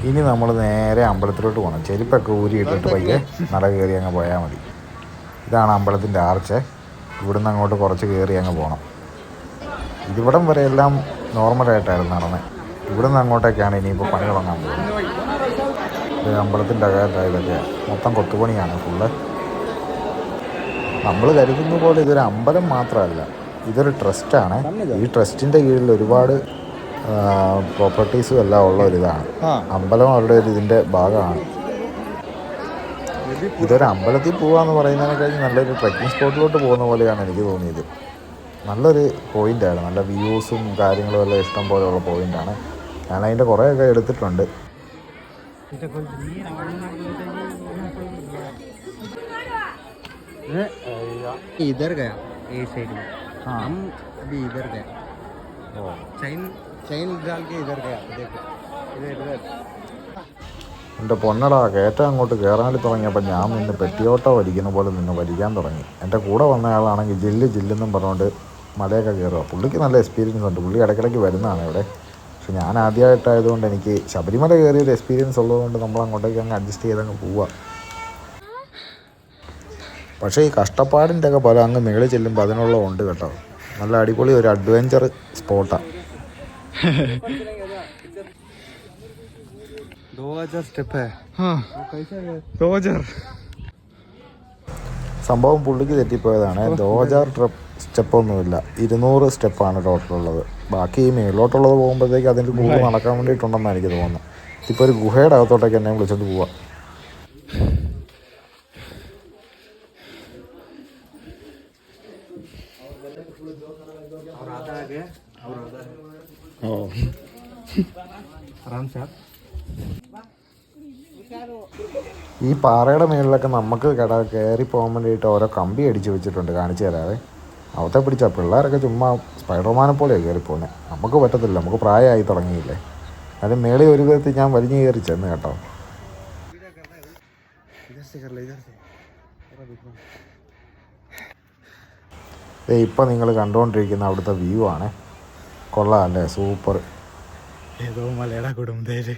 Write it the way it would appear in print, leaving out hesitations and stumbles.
ഇനി നമ്മൾ നേരെ അമ്പലത്തിലോട്ട് പോകണം. ചെരുപ്പൊക്കെ ഊരി ഇട്ടിട്ട് പയ്യെ നട കയറി അങ്ങ് പോയാൽ മതി. ഇതാണ് അമ്പലത്തിൻ്റെ ആർച്ച്. ഇവിടുന്ന് അങ്ങോട്ട് കുറച്ച് കയറി അങ്ങ് പോകണം. ഇതിവിടം വരെ എല്ലാം നോർമലായിട്ടായിരുന്നു നടന്നത്. ഇവിടുന്ന് അങ്ങോട്ടേക്കാണ് ഇനിയിപ്പോൾ പണി തുടങ്ങാൻ പോകുന്നത്. ഇത് അമ്പലത്തിൻ്റെ അകത്തായതൊക്കെ മൊത്തം കൊത്തുപണിയാണ് ഫുള്ള്. നമ്മൾ കരുതുന്ന പോലെ ഇതൊരു അമ്പലം മാത്രമല്ല, ഇതൊരു ട്രസ്റ്റാണ്. ഈ ട്രസ്റ്റിൻ്റെ കീഴിൽ ഒരുപാട് പ്രോപ്പർട്ടീസും എല്ലാം ഉള്ള ഒരിതാണ്. അമ്പലം അവരുടെ ഒരു ഇതിൻ്റെ ഭാഗമാണ്. ഇതൊരു അമ്പലത്തിൽ പോകാമെന്ന് പറയുന്നതിനെ കഴിഞ്ഞ് നല്ലൊരു ട്രെക്കിംഗ് സ്പോട്ടിലോട്ട് പോകുന്ന പോലെയാണ് എനിക്ക് തോന്നിയത്. നല്ലൊരു പോയിൻ്റാണ്. നല്ല വ്യൂസും കാര്യങ്ങളും എല്ലാം ഇഷ്ടം പോലെയുള്ള പോയിൻ്റാണ്. ഞാനതിൻ്റെ കുറേയൊക്കെ എടുത്തിട്ടുണ്ട്. इधर गया ए साइड में। हाँ हम अभी इधर गए चैन डाल के इधर गया देखो इधर എൻ്റെ പൊന്നടാ, കയറ്റം അങ്ങോട്ട് കയറാൻ തുടങ്ങിയപ്പോൾ ഞാൻ നിന്ന് പെട്ടിയോട്ടം വലിക്കുന്ന പോലെ നിന്ന് വലിക്കാൻ തുടങ്ങി. എൻ്റെ കൂടെ വന്നയാളാണെങ്കിൽ ജില്ലെന്നും പറഞ്ഞുകൊണ്ട് മലയൊക്കെ കയറുക. പുള്ളിക്ക് നല്ല എക്സ്പീരിയൻസ് ഉണ്ട്. പുള്ളി ഇടയ്ക്കിടയ്ക്ക് വരുന്നതാണ് ഇവിടെ. പക്ഷെ ഞാൻ ആദ്യമായിട്ടായതുകൊണ്ട് എനിക്ക് ശബരിമല കയറിയൊരു എക്സ്പീരിയൻസ് ഉള്ളതുകൊണ്ട് നമ്മൾ അങ്ങോട്ടേക്ക് അങ്ങ് അഡ്ജസ്റ്റ് ചെയ്തങ്ങ് പോവുക. പക്ഷേ ഈ കഷ്ടപ്പാടിൻ്റെ ഒക്കെ പോലെ അങ്ങ് മുകളിൽ ചെല്ലുമ്പോൾ അതിനുള്ള ഉണ്ട് കേട്ടോ. നല്ല അടിപൊളി ഒരു അഡ്വഞ്ചർ സ്പോട്ടാണ്. 2000 സ്റ്റെപ്പ് സംഭവം പുള്ളിക്ക് തെറ്റിപ്പോയതാണ്. 2000 സ്റ്റെപ്പൊന്നുമില്ല, 200 സ്റ്റെപ്പാണ് ടോട്ടലുള്ളത്. ബാക്കി ഈ മേളിലോട്ടുള്ളത് പോകുമ്പോഴത്തേക്ക് അതിൻ്റെ കൂടുതൽ നടക്കാൻ വേണ്ടിയിട്ടുണ്ടെന്നാണ് എനിക്ക് തോന്നുന്നത്. ഇപ്പോൾ ഒരു ഗുഹയുടെ അകത്തോട്ടേക്ക് എന്നെ വിളിച്ചോണ്ട് പോവാം. ഈ പാറയുടെ മേളിലൊക്കെ നമുക്ക് കയറി പോകാൻ വേണ്ടിയിട്ട് ഓരോ കമ്പി അടിച്ച് വെച്ചിട്ടുണ്ട്. കാണിച്ചു തരാതെ. അവത്തെ പിടിച്ചാൽ പിള്ളേരൊക്കെ ചുമ്മാ സ്പൈഡർമാനെ പോലെയാണ് കയറി പോകുന്നത്. നമുക്ക് പറ്റത്തില്ല, നമുക്ക് പ്രായമായി തുടങ്ങിയില്ലേ. അത് മേളിൽ ഒരു വിധത്തിൽ ഞാൻ വലിഞ്ഞു കയറി ചെന്ന് കേട്ടോ. ഇപ്പം നിങ്ങൾ കണ്ടുകൊണ്ടിരിക്കുന്ന അവിടുത്തെ വ്യൂ ആണ്. കൊള്ളാം അല്ലേ? സൂപ്പർ. ഏതോ മലയുടെ കുടുംബത്തേല്